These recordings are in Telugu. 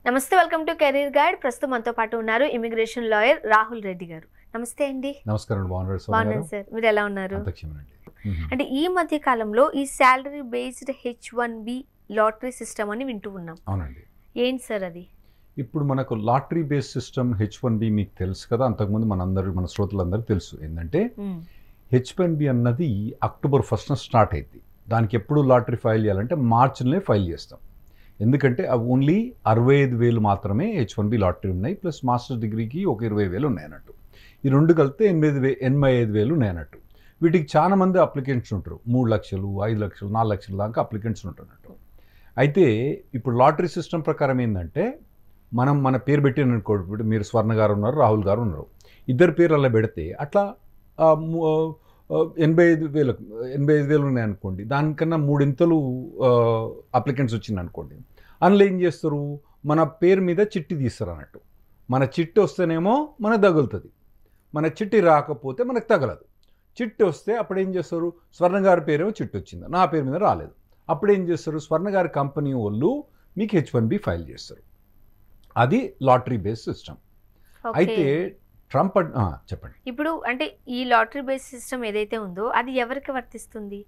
నమస్తే, వెల్కమ్ టు కెరీర్ గైడ్. ప్రస్తుతం మనతో పాటు ఉన్నారు ఇమిగ్రేషన్ లాయర్ రాహుల్ రెడ్డి గారు. నమస్తే అండి. నమస్కారం. బాగున్నాను సార్, మీరు ఎలా ఉన్నారు? అంటే ఈ మధ్య కాలంలో ఈ salary based H1B lottery system అని వింటూ ఉన్నాం. అవునండి. ఏంటి సార్ అది? ఇప్పుడు మనకు లాటరీ బేస్డ్ సిస్టమ్ H1B మీకు తెలుసు కదా, అంతకుముందు మన శ్రోతలందరికీ తెలుసు. ఏంటంటే H1B అన్నది అక్టోబర్ 1st స్టార్ట్ అయింది. దానికి ఎప్పుడు లాటరీ ఫైల్ చేయాలంటే మార్చిలోనే ఫైల్ చేస్తాం. ఎందుకంటే అవి ఓన్లీ 65,000 మాత్రమే H1B లాటరీ ఉన్నాయి, ప్లస్ మాస్టర్స్ డిగ్రీకి ఒక 20,000 ఉన్నాయి అన్నట్టు. ఈ రెండు కలిపితే 85,000 ఉన్నాయి అన్నట్టు. వీటికి చాలా మంది అప్లికెంట్స్ ఉంటారు. 3 లక్షలు, 5 లక్షలు, 4 లక్షల దాకా అప్లికెంట్స్ ఉంటున్నట్టు. అయితే ఇప్పుడు లాటరీ సిస్టమ్ ప్రకారం ఏంటంటే మన పేరు పెట్టిన అనుకోండి, ఇప్పుడు మీరు స్వర్ణ గారు ఉన్నారు, రాహుల్ గారు ఉన్నారు, ఇద్దరు పేరు అలా పెడితే అట్లా 85,000 ఉన్నాయి అనుకోండి. దానికన్నా 3 ఇంతలు అప్లికెంట్స్ వచ్చింది అనుకోండి. అందులో ఏం చేస్తారు, మన పేరు మీద చిట్టి తీస్తారు అన్నట్టు. మన చిట్టి వస్తేనేమో మనకు తగులుతుంది, మన చిట్టి రాకపోతే మనకు తగలదు. చిట్టి వస్తే అప్పుడు ఏం చేస్తారు, స్వర్ణ గారి పేరేమో చిట్టి వచ్చింది, నా పేరు మీద రాలేదు. అప్పుడు ఏం చేస్తారు, స్వర్ణ గారి కంపెనీ వాళ్ళు మీకు H1B ఫైల్ చేస్తారు. అది లాటరీ బేస్డ్ సిస్టమ్. అయితే ట్రంప్ చెప్పండి. ఇప్పుడు అంటే ఈ లాటరీ బేస్డ్ సిస్టమ్ ఏదైతే ఉందో అది ఎవరికి వర్తిస్తుంది?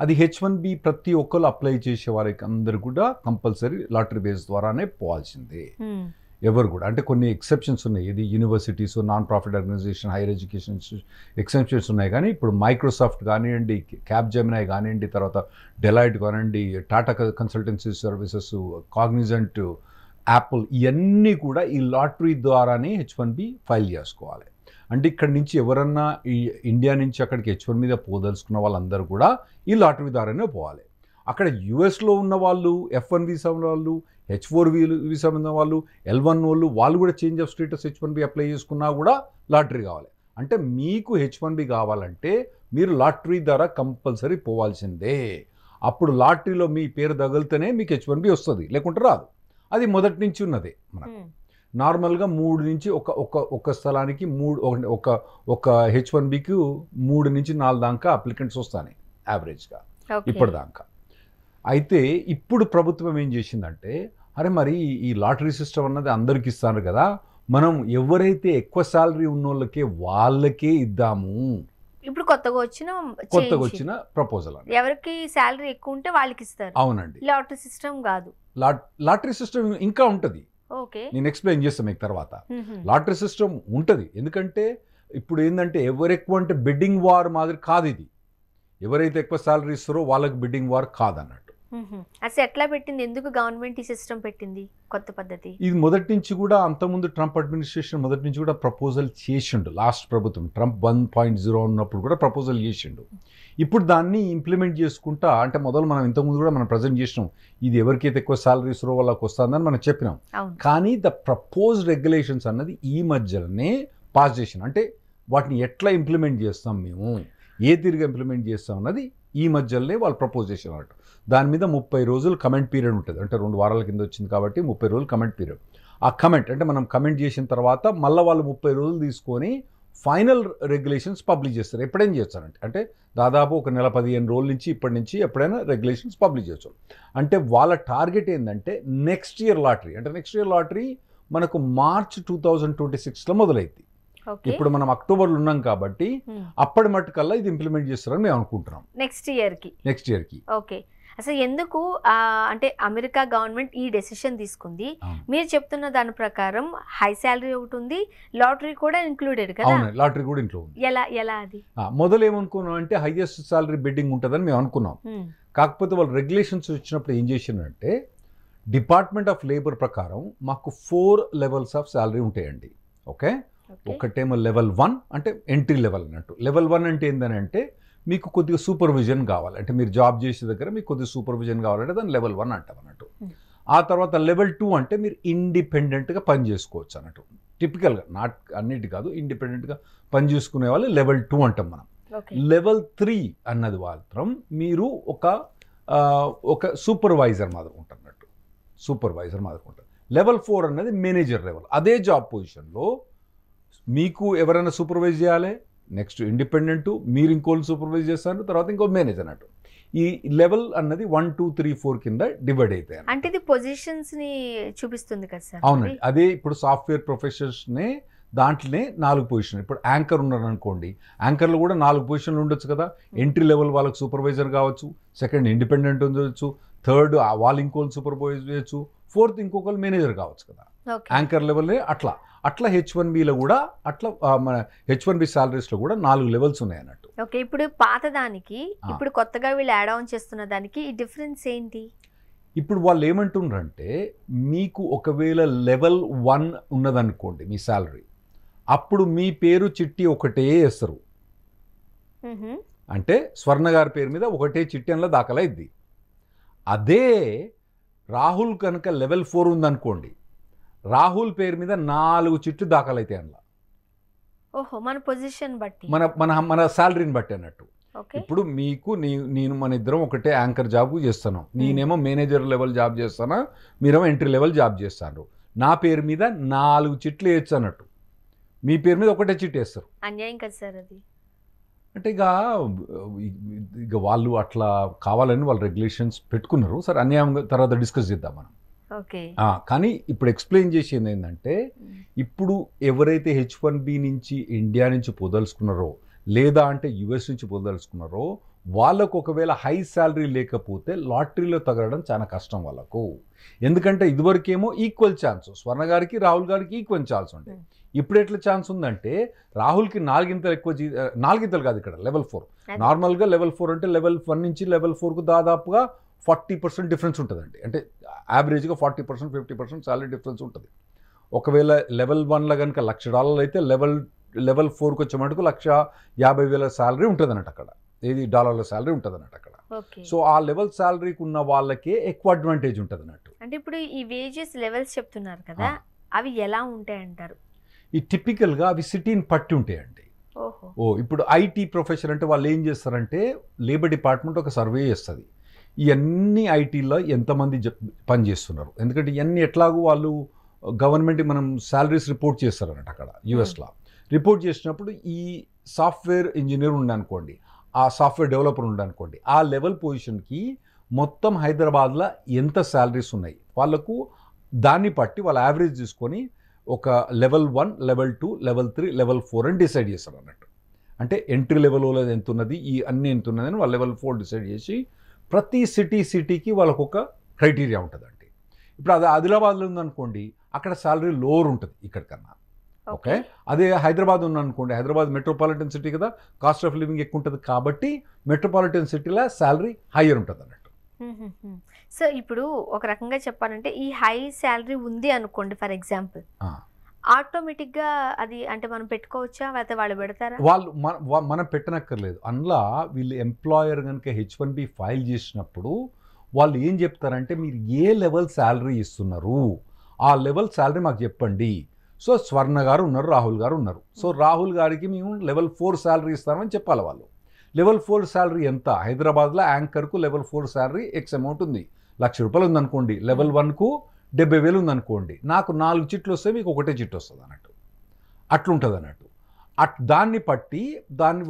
అది H1B ప్రతి ఒక్కరు అప్లై చేసే వారికి అందరు కూడా కంపల్సరీ లాటరీ బేస్ ద్వారానే పోవాల్సిందే. ఎవరు కూడా, అంటే కొన్ని ఎక్సెప్షన్స్ ఉన్నాయి. ఇది universities, non profit organisation, higher education exceptions ఉన్నాయి. కానీ ఇప్పుడు మైక్రోసాఫ్ట్ కానివ్వండి, క్యాప్జెమినై కానివ్వండి, తర్వాత డెలాయిట్ కానివ్వండి, Tata consultancy services, Cognizant, Apple, ఇవన్నీ కూడా ఈ లాటరీ ద్వారానే H1B ఫైల్ చేసుకోవాలి. అంటే ఇక్కడి నుంచి ఎవరన్నా ఈ ఇండియా నుంచి అక్కడికి H1 మీద పోదలుచుకున్న వాళ్ళందరూ కూడా ఈ లాటరీ ద్వారానే పోవాలి. అక్కడ యుఎస్లో ఉన్న వాళ్ళు, F1 వీసా ఉన్న వాళ్ళు, H4 వీసా ఉన్న వాళ్ళు, L1 వాళ్ళు కూడా change of status H1B apply చేసుకున్నా కూడా లాటరీ కావాలి. అంటే మీకు H1B కావాలంటే మీరు లాటరీ ద్వారా కంపల్సరీ పోవాల్సిందే. అప్పుడు లాటరీలో మీ పేరు తగిలితేనే మీకు H1B వస్తుంది, లేకుంటే రాదు. అది మొదటి నుంచి ఉన్నదే. మనకు నార్మల్గా 3 నుంచి ఒక స్థలానికి ఒక H1Bకి 3 నుంచి 4 దాకా అప్లికెంట్స్ వస్తాయి యావరేజ్గా ఇప్పటిదాకా. అయితే ఇప్పుడు ప్రభుత్వం ఏం చేసిందంటే, అరే మరి ఈ లాటరీ సిస్టమ్ అన్నది అందరికి ఇస్తారు కదా, మనం ఎవరైతే ఎక్కువ శాలరీ ఉన్నోళ్ళకే వాళ్ళకే ఇద్దాము. ఇప్పుడు కొత్తగా వచ్చిన ప్రపోజల్. ఎవరికి శాలరీ ఎక్కువ ఉంటే వాళ్ళకి ఇస్తారు. అవునండి. లాటరీ సిస్టమ్ కాదు. లాటరీ సిస్టమ్ ఇంకా ఉంటుంది. నేను ఎక్స్ప్లెయిన్ చేస్తాను మీకు తర్వాత. లాటరీ సిస్టమ్ ఉంటుంది. ఎందుకంటే ఇప్పుడు ఏంటంటే ఎవరు ఎక్కువ అంటే బిడ్డింగ్ వార్ మాదిరి కాదు ఇది. ఎవరైతే ఎక్కువ శాలరీ ఇస్తారో వాళ్ళకి బిడ్డింగ్ వార్ కాదన్నట్టు. అసలు ఎట్లా పెట్టింది, ఎందుకు గవర్నమెంట్ ఈ సిస్టమ్ పెట్టింది, కొత్త పద్ధతి? ఇది మొదటి నుంచి కూడా, అంతకుముందు ట్రంప్ అడ్మినిస్ట్రేషన్ మొదటి నుంచి కూడా ప్రపోజల్ చేసిండు. లాస్ట్ ప్రభుత్వం ట్రంప్ 1.0 ఉన్నప్పుడు కూడా ప్రపోజల్ చేసిండు. ఇప్పుడు దాన్ని ఇంప్లిమెంట్ చేసుకుంటా, అంటే మొదలు మనం ఇంతకుముందు కూడా మనం ప్రజెంట్ చేసినాం, ఇది ఎవరికైతే ఎక్కువ శాలరీ ఇస్తారో వాళ్ళకి వస్తుందని మనం చెప్పినాం. కానీ ద ప్రపోజ్ రెగ్యులేషన్స్ అన్నది ఈ మధ్యలోనే పాస్ చేసిన, అంటే వాటిని ఎట్లా ఇంప్లిమెంట్ చేస్తాం, మేము ఏ తీరుగా ఇంప్లిమెంట్ చేస్తాం అన్నది ఈ మధ్యలోనే వాళ్ళు ప్రపోజ్ చేసిన అన్నట్టు. దాని మీద 30 రోజులు కమెంట్ పీరియడ్ ఉంటుంది. అంటే 2 వారాల కింద వచ్చింది కాబట్టి 30 రోజులు కమెంట్ పీరియడ్. ఆ కమెంట్ అంటే మనం కమెంట్ చేసిన తర్వాత మళ్ళీ వాళ్ళు 30 రోజులు తీసుకొని ఫైనల్ రెగ్యులేషన్స్ పబ్లిష్ చేస్తారు. ఎప్పుడైనా చేస్తారంటే, అంటే దాదాపు ఒక నెల 15 రోజుల నుంచి ఇప్పటి నుంచి ఎప్పుడైనా రెగ్యులేషన్స్ పబ్లిష్ చేస్తారు. అంటే వాళ్ళ టార్గెట్ ఏంటంటే నెక్స్ట్ ఇయర్ లాటరీ మనకు మార్చ్ 2026లో మొదలైంది. ఇప్పుడు మనం అక్టోబర్లో ఉన్నాం కాబట్టి అప్పటి మట్టుకల్లా ఇది ఇంప్లిమెంట్ చేస్తారని మేము అనుకుంటున్నాం. నెక్స్ట్ ఇయర్కి. ఓకే. అసలు ఎందుకు అంటే అమెరికా గవర్నమెంట్ ఈ డెసిషన్ తీసుకుంది? మీరు చెప్తున్న దాని ప్రకారం హై శాలరీ ఒకటి ఉంది, లాటరీ కూడా ఇంక్లూడెడ్ కదా? లాటరీ కూడా ఇంక్లూడ్ ఉంది. ఎలా అది? మొదలు ఏమనుకున్నాం అంటే హైయెస్ట్ శాలరీ బిడ్డింగ్ ఉంటుందని మేము అనుకున్నాం. కాకపోతే వాళ్ళు రెగ్యులేషన్స్ వచ్చినప్పుడు ఏం చేసిందంటే, డిపార్ట్మెంట్ ఆఫ్ లేబర్ ప్రకారం మాకు 4 లెవెల్స్ ఆఫ్ శాలరీ ఉంటాయండి. ఓకే. ఒకటేమో లెవెల్ 1 అంటే ఎంట్రీ లెవెల్ అన్నట్టు. లెవెల్ 1 అంటే ఏంటంటే మీకు కొద్దిగా సూపర్విజన్ కావాలి, అంటే మీరు జాబ్ చేసే దగ్గర మీకు కొద్దిగా సూపర్విజన్ కావాలంటే దాన్ని లెవెల్ 1 అంటాం అన్నట్టు. ఆ తర్వాత లెవెల్ 2 అంటే మీరు ఇండిపెండెంట్గా పని చేసుకోవచ్చు అన్నట్టు. టిపికల్గా, నాట్ అన్నిటి కాదు, ఇండిపెండెంట్గా పని చేసుకునే వాళ్ళు లెవెల్ 2 అంటాం మనం. లెవెల్ 3 అన్నది మాత్రం మీరు ఒక సూపర్వైజర్ మాదిరి ఉంటున్నట్టు. లెవెల్ 4 అన్నది మేనేజర్ లెవెల్. అదే జాబ్ పొజిషన్లో మీకు ఎవరైనా సూపర్వైజ్ చేయాలి, నెక్స్ట్ ఇండిపెండెంట్, మీరు ఇంకోళ్ళు సూపర్వైజ్ చేస్తారు, తర్వాత ఇంకో మేనేజర్ అన్నట్టు. ఈ లెవెల్ అన్నది 1 2 3 4 కింద డివైడ్ అవుతాయి. అంటే ఇది పొజిషన్స్ ని చూపిస్తుంది కదా సార్? అవునండి, అదే ఇప్పుడు సాఫ్ట్వేర్ ప్రొఫెషన్స్నే దాంట్లోనే 4 పొజిషన్. ఇప్పుడు యాంకర్ ఉన్నారు అనుకోండి, యాంకర్లో కూడా 4 పొజిషన్లు ఉండొచ్చు కదా. ఎంట్రీ లెవెల్ వాళ్ళకి సూపర్వైజర్ కావచ్చు, సెకండ్ ఇండిపెండెంట్ ఉండొచ్చు, థర్డ్ వాళ్ళు ఇంకోళ్ళు సూపర్వైజ్ చేయొచ్చు, ఫోర్త్ ఇంకొకరు మేనేజర్ కావచ్చు కదా. యాంకర్ లెవెల్నే అట్లా H1Bలో కూడా అట్లా మన H1B సాలరీస్లో కూడా 4 లెవెల్స్ ఉన్నాయి అన్నట్టు. ఓకే, ఇప్పుడు పాత దానికి ఇప్పుడు కొత్తగా వీళ్ళు యాడ్ ఆన్ చేస్తున్న దానికి ఈ డిఫరెన్స్ ఏంటి? ఇప్పుడు వాళ్ళు ఏమంటున్నారంటే, మీకు ఒకవేళ లెవెల్ 1 ఉన్నదనుకోండి మీ శాలరీ, అప్పుడు మీ పేరు చిట్టి ఒకటే వేస్తారు. అంటే స్వర్ణ గారి పేరు మీద ఒకటే చిట్టి అందులో దాఖలైద్ది. అదే రాహుల్ కనుక లెవెల్ 4 ఉందనుకోండి, రాహుల్ పేరు మీద 4 చిట్లు దాఖలైతాయి అందులో. ఓహో, మన పొజిషన్ బట్టి, మన శాలరీని బట్టి అన్నట్టు. ఇప్పుడు మీకు నేను మన ఇద్దరం ఒకటే యాంకర్ జాబ్ చేస్తాను, నేనేమో మేనేజర్ లెవెల్ జాబ్ చేస్తానా, మీరేమో ఎంట్రీ లెవెల్ జాబ్ చేస్తారు. నా పేరు మీద 4 చిట్లు వేయచ్చు అన్నట్టు, మీ పేరు మీద ఒకటే చిట్ వేస్తారు. అన్యాయం కదా సార్ అది? అంటే ఇక వాళ్ళు అట్లా కావాలని వాళ్ళు రెగ్యులేషన్స్ పెట్టుకున్నారు. సరే, అన్యాయం తర్వాత డిస్కస్ చేద్దాం మనం. కానీ ఇప్పుడు ఎక్స్ప్లెయిన్ చేసేది ఏంటంటే, ఇప్పుడు ఎవరైతే H1B నుంచి ఇండియా నుంచి పొదలుచుకున్నారో, లేదా అంటే యుఎస్ నుంచి పొదలుచుకున్నారో, వాళ్ళకు ఒకవేళ హై శాలరీ లేకపోతే లాటరీలో తగలడం చాలా కష్టం వాళ్ళకు. ఎందుకంటే ఇదివరకేమో ఈక్వల్ ఛాన్స్, స్వర్ణ గారికి రాహుల్ గారికి ఈక్వల్ ఛాన్స్ ఉండే. ఇప్పుడు ఎట్లా ఛాన్స్ ఉందంటే, రాహుల్కి 4 గింతలు ఎక్కువ, 4 గింతలు కాదు, ఇక్కడ లెవెల్ 4. నార్మల్గా లెవెల్ 4 అంటే లెవెల్ 1 నుంచి లెవెల్ 4కు దాదాపుగా 40% డిఫరెన్స్ ఉంటుందండి. అంటే యావరేజ్గా 40% 50% శాలరీ డిఫరెన్స్ ఉంటుంది. ఒకవేళ లెవెల్ 1లో కనుక $1,00,000 అయితే లెవెల్ 4కి వచ్చే మటుకు 1,50,000 శాలరీ ఉంటుంది అన్నట్టు అక్కడ. ఏది డాలర్ల శాలరీ ఉంటుంది అన్నట్టు అక్కడ. సో ఆ లెవెల్ శాలరీకి ఉన్న వాళ్ళకే ఎక్కువ అడ్వాంటేజ్ ఉంటుంది అన్నట్టు. అంటే ఇప్పుడు ఈ వేజెస్ లెవెల్స్ చెప్తున్నారు కదా, అవి ఎలా ఉంటాయి అంటారు? ఈ టిపికల్గా అవి సిటీని పట్టి ఉంటాయండి. ఇప్పుడు ఐటీ ప్రొఫెషన్ అంటే వాళ్ళు ఏం చేస్తారంటే, లేబర్ డిపార్ట్మెంట్ ఒక సర్వే చేస్తుంది, ఇవన్నీ ఐటీలో ఎంతమంది పని చేస్తున్నారు. ఎందుకంటే ఇవన్నీ ఎట్లాగూ వాళ్ళు గవర్నమెంట్కి మనం శాలరీస్ రిపోర్ట్ చేస్తారు అన్నట్టు అక్కడ యూఎస్లో. రిపోర్ట్ చేసినప్పుడు ఈ సాఫ్ట్వేర్ ఇంజనీర్ ఉండనుకోండి, ఆ సాఫ్ట్వేర్ డెవలపర్ ఉండనుకోండి, ఆ లెవెల్ పొజిషన్కి మొత్తం హైదరాబాద్లో ఎంత శాలరీస్ ఉన్నాయి వాళ్ళకు, దాన్ని బట్టి వాళ్ళు యావరేజ్ తీసుకొని ఒక లెవెల్ 1, లెవెల్ 2, లెవెల్ 3, లెవెల్ 4 అని డిసైడ్ చేస్తారు అన్నట్టు. అంటే ఎంట్రీ లెవెల్లో ఎంత ఉన్నది, ఈ అన్నీ ఎంత ఉన్నదని వాళ్ళు లెవెల్ 4 డిసైడ్ చేసి, ప్రతి సిటీకి వాళ్ళకు ఒక క్రైటీరియా ఉంటుందండి. ఇప్పుడు అది ఆదిలాబాద్లో ఉందనుకోండి, అక్కడ శాలరీ లోవర్ ఉంటుంది ఇక్కడ కన్నా. ఓకే, అదే హైదరాబాద్ ఉందనుకోండి, హైదరాబాద్ మెట్రోపాలిటన్ సిటీ కదా, కాస్ట్ ఆఫ్ లివింగ్ ఎక్కువ ఉంటుంది కాబట్టి మెట్రోపాలిటన్ సిటీలో శాలరీ హయ్యర్ ఉంటుంది అన్నట్టు. సో ఇప్పుడు ఒక రకంగా చెప్పాలంటే, ఈ హై శాలరీ ఉంది అనుకోండి ఫర్ ఎగ్జాంపుల్, ఆటోమేటిక్గా అది అంటే మనం పెట్టుకోవచ్చా, లేకపోతే వాళ్ళు పెడతారా? మనం పెట్టనక్కర్లేదు. అందులో వీళ్ళు ఎంప్లాయర్ కనుక H1B ఫైల్ చేసినప్పుడు వాళ్ళు ఏం చెప్తారంటే, మీరు ఏ లెవెల్ శాలరీ ఇస్తున్నారు, ఆ లెవెల్ శాలరీ మాకు చెప్పండి. సో స్వర్ణ గారు ఉన్నారు, రాహుల్ గారు ఉన్నారు, సో రాహుల్ గారికి మేము లెవెల్ 4 శాలరీ ఇస్తామని చెప్పాలి వాళ్ళు. లెవెల్ 4 శాలరీ ఎంత? హైదరాబాద్లో యాంకర్కు లెవెల్ 4 శాలరీ ఎక్స్ అమౌంట్ ఉంది, ₹1,00,000 ఉందనుకోండి. లెవెల్ 1కు 70,000 ఉందనుకోండి, నాకు 4 చిట్లు వస్తే మీకు ఒకటే చిట్టు వస్తుంది అన్నట్టు. అట్లుంటుంది అన్నట్టు. దాన్ని బట్టి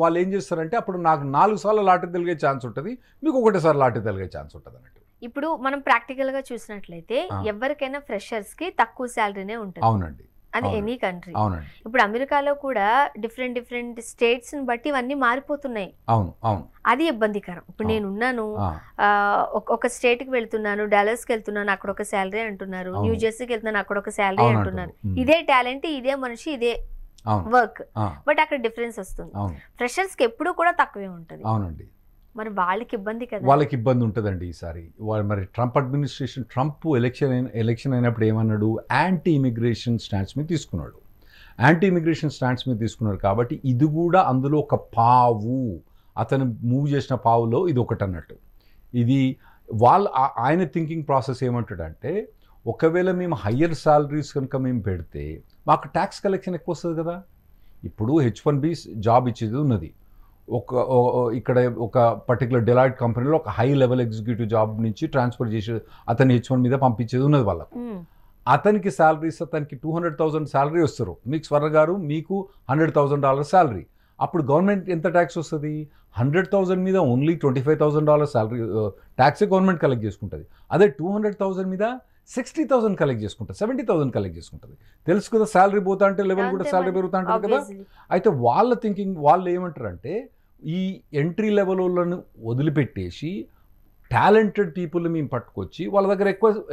వాళ్ళు ఏం చేస్తారంటే, అప్పుడు నాకు 4 సార్లు లాటరీ తెలిగే ఛాన్స్ ఉంటుంది, మీకు ఒకటేసారి లాటరీ తెలిగే ఛాన్స్ ఉంటుంది అన్నట్టు. ఇప్పుడు మనం ప్రాక్టికల్గా చూసినట్లయితే ఎవరికైనా ఫ్రెషర్స్కి తక్కువ శాలరీనే ఉంటుంది. అవునండి, అది ఎనీ కంట్రీ. ఇప్పుడు అమెరికాలో కూడా డిఫరెంట్ స్టేట్స్ ని బట్టి ఇవన్నీ మారిపోతున్నాయి. అది ఇబ్బందికరం. ఇప్పుడు నేను ఉన్నాను, ఒక స్టేట్ కి వెళ్తున్నాను, డాలస్ కి వెళ్తున్నాను, అక్కడ ఒక శాలరీ అంటున్నారు, న్యూ జెర్సీకి వెళ్తున్నాను, అక్కడ ఒక శాలరీ అంటున్నారు. ఇదే టాలెంట్, ఇదే మనిషి, ఇదే వర్క్, బట్ అక్కడ డిఫరెన్స్ వస్తుంది. ఫ్రెషర్స్ కి ఎప్పుడు కూడా తక్కువే ఉంటుంది. అవునండి, మరి వాళ్ళకి ఇబ్బంది కదా. వాళ్ళకి ఇబ్బంది ఉంటుందండి ఈసారి. మరి ట్రంప్ అడ్మినిస్ట్రేషన్, ట్రంప్ ఎలక్షన్ అయినప్పుడు ఏమన్నాడు, యాంటీ ఇమిగ్రేషన్ స్టాండ్స్ మీద తీసుకున్నాడు. యాంటీ ఇమిగ్రేషన్ స్టాండ్స్ మీద తీసుకున్నాడు కాబట్టి ఇది కూడా అందులో ఒక పావు, అతను మూవ్ చేసిన పావులో ఇది ఒకటి అన్నట్టు. ఇది ఆయన థింకింగ్ ప్రాసెస్ ఏమంటాడంటే, ఒకవేళ మేము హయ్యర్ శాలరీస్ కనుక మేము పెడితే మాకు ట్యాక్స్ కలెక్షన్ ఎక్కువ వస్తుంది కదా. ఇప్పుడు H1B జాబ్ ఇచ్చేది ఉన్నది, ఇక్కడ ఒక పర్టికులర్ డెలాయిట్ కంపెనీలో ఒక హై లెవెల్ ఎగ్జిక్యూటివ్ జాబ్ నుంచి ట్రాన్స్ఫర్ చేసి అతన్ని H1 మీద పంపించేది ఉన్నది వాళ్ళకు. అతనికి శాలరీస్, అతనికి $200,000 శాలరీ వస్తారు, మీకు స్వర్ణ గారు మీకు $100,000 శాలరీ. అప్పుడు గవర్నమెంట్ ఎంత ట్యాక్స్ వస్తుంది? 100,000 మీద ఓన్లీ $25,000 శాలరీ ట్యాక్సే గవర్నమెంట్ కలెక్ట్ చేసుకుంటుంది. అదే 200,000 మీద 60,000 కలెక్ట్ చేసుకుంటుంది, 70,000 కలెక్ట్ చేసుకుంటుంది. తెలుసు కదా, శాలరీ పోతా అంటే లెవెల్ కూడా శాలరీ పెరుగుతూ ఉంటుంది కదా. అయితే వాళ్ళ థింకింగ్ వాళ్ళు ఏమంటారంటే ఈ ఎంట్రీ లెవెల్ వాళ్ళను వదిలిపెట్టేసి టాలెంటెడ్ పీపుల్ని మేము పట్టుకొచ్చి వాళ్ళ దగ్గర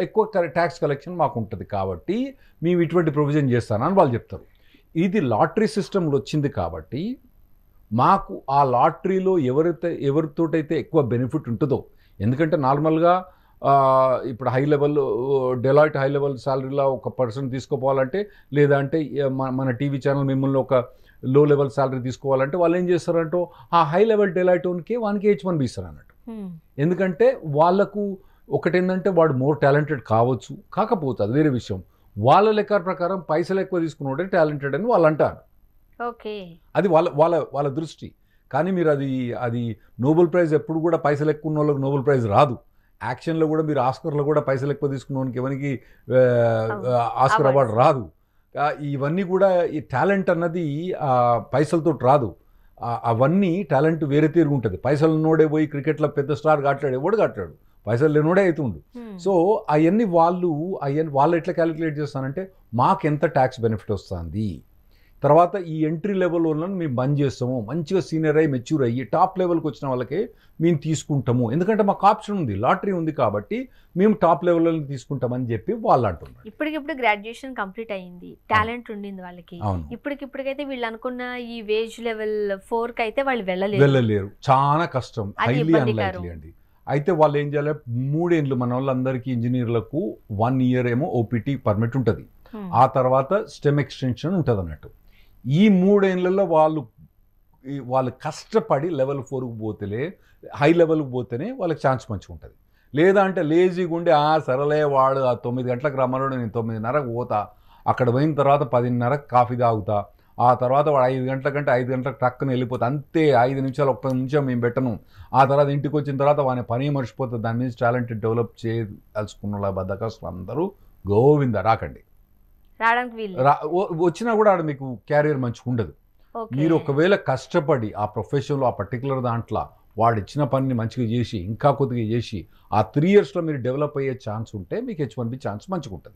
ఎక్కువ ట్యాక్స్ కలెక్షన్ మాకు ఉంటుంది కాబట్టి మేము ఇటువంటి ప్రొవిజన్ చేస్తానని వాళ్ళు చెప్తారు. ఇది లాటరీ సిస్టంలో వచ్చింది కాబట్టి మాకు ఆ లాటరీలో ఎవరితోటైతే ఎక్కువ బెనిఫిట్ ఉంటుందో, ఎందుకంటే నార్మల్గా ఇప్పుడు high level Deloitte high level శాలరీలో ఒక పర్సన్ తీసుకోపోవాలంటే, లేదా అంటే మన టీవీ ఛానల్ మిమ్మల్ని ఒక లో లెవెల్ శాలరీ తీసుకోవాలంటే వాళ్ళు ఏం చేస్తారంటో ఆ హై లెవెల్ డెలాయిట్ ఓన్కి వానికి H1B ఇస్తారు అన్నట్టు. ఎందుకంటే వాళ్ళకు ఒకటేంటంటే వాడు మోర్ టాలెంటెడ్ కావచ్చు, కాకపోతే అది వేరే విషయం. వాళ్ళ లెక్క ప్రకారం పైసలు ఎక్కువ తీసుకున్నోడే టాలెంటెడ్ అని వాళ్ళు అంటారు. అది వాళ్ళ వాళ్ళ వాళ్ళ దృష్టి. కానీ మీరు అది నోబెల్ ప్రైజ్ ఎప్పుడు కూడా పైసలు ఎక్కువ ఉన్న వాళ్ళకి నోబెల్ ప్రైజ్ రాదు. యాక్షన్లో కూడా మీరు ఆస్కర్లో కూడా పైసలు ఎక్కువ తీసుకున్నవానికి ఎవరికి ఆస్కర్ అవార్డు రాదు. ఇవన్నీ కూడా ఈ టాలెంట్ అన్నది పైసలతో రాదు. అవన్నీ టాలెంట్ వేరే తీరుగా ఉంటుంది. పైసలు ఉన్నోడే పోయి క్రికెట్లో పెద్ద స్టార్ కాట్లాడు, ఎవడు కాట్లాడు, పైసలు లేనోడే అవుతుండు. సో అవన్నీ వాళ్ళు ఎట్లా క్యాలిక్యులేట్ చేస్తానంటే మాకు ఎంత ట్యాక్స్ బెనిఫిట్ వస్తుంది, తర్వాత ఈ ఎంట్రీ లెవెల్ వాళ్ళని మేము బంద్ చేస్తాము, మంచిగా సీనియర్ అయ్యి మెచ్యూర్ అయ్యి టాప్ లెవెల్కి వచ్చిన వాళ్ళకే మేము తీసుకుంటాము, ఎందుకంటే మాకు ఆప్షన్ ఉంది, లాటరీ ఉంది కాబట్టి మేము టాప్ లెవెల్లో తీసుకుంటామని చెప్పి వాళ్ళు అంటున్నారు. ఇప్పటికిప్పుడు గ్రాడ్యుయేషన్ కంప్లీట్ అయ్యింది, టాలెంట్ ఉండింది వాళ్ళకి, ఇప్పటికైతే వీళ్ళు అనుకున్న ఈ వేజ్ లెవెల్ 4కి అయితే వాళ్ళు వెళ్ళలేరు, చాలా కష్టం, హైలీ అన్లైక్లీ అండి. అయితే వాళ్ళు ఏం చేయాలి, 3 ఏళ్ళు మన వాళ్ళందరికీ ఇంజనీర్లకు 1 ఇయర్ ఏమో ఓపీటీ పర్మిట్ ఉంటుంది, ఆ తర్వాత స్టెమ్ ఎక్స్టెన్షన్ ఉంటుంది అన్నట్టు. ఈ 3 ఏళ్లలో వాళ్ళు కష్టపడి లెవెల్ 4కి పోతేనే, హై లెవెల్కి పోతేనే వాళ్ళకి ఛాన్స్ మంచిగా ఉంటుంది. లేదా అంటే లేజీగా ఉండి సరలే వాడు 9 గంటలకు రమ్మన్నాడు, నేను 9:30కు పోతా, అక్కడ పోయిన తర్వాత 10:30కు కాఫీ తాగుతా, ఆ తర్వాత వాడు 5 గంటల కంటే 5 గంటలకు ట్రక్కుని వెళ్ళిపోతా, అంతే 5 నిమిషాలు 1 నిమిషం మేము పెట్టను. ఆ తర్వాత ఇంటికి వచ్చిన తర్వాత వాని పని మర్చిపోతుంది. దాని మీద టాలెంట్ డెవలప్ చేయదలుచుకున్న వాళ్ళ బద్దకస్తులు అందరూ గోవింద రాకండి. వచ్చినా కూడా ఆడ మీకు క్యారియర్ మంచిగా ఉండదు. మీరు ఒకవేళ కష్టపడి ఆ ప్రొఫెషన్లో ఆ పర్టికులర్ దాంట్లో వాడు ఇచ్చిన పనిని మంచిగా చేసి ఇంకా కొద్దిగా చేసి ఆ 3 ఇయర్స్లో మీరు డెవలప్ అయ్యే ఛాన్స్ ఉంటే మీకు H1B ఛాన్స్ మంచిగా ఉంటుంది.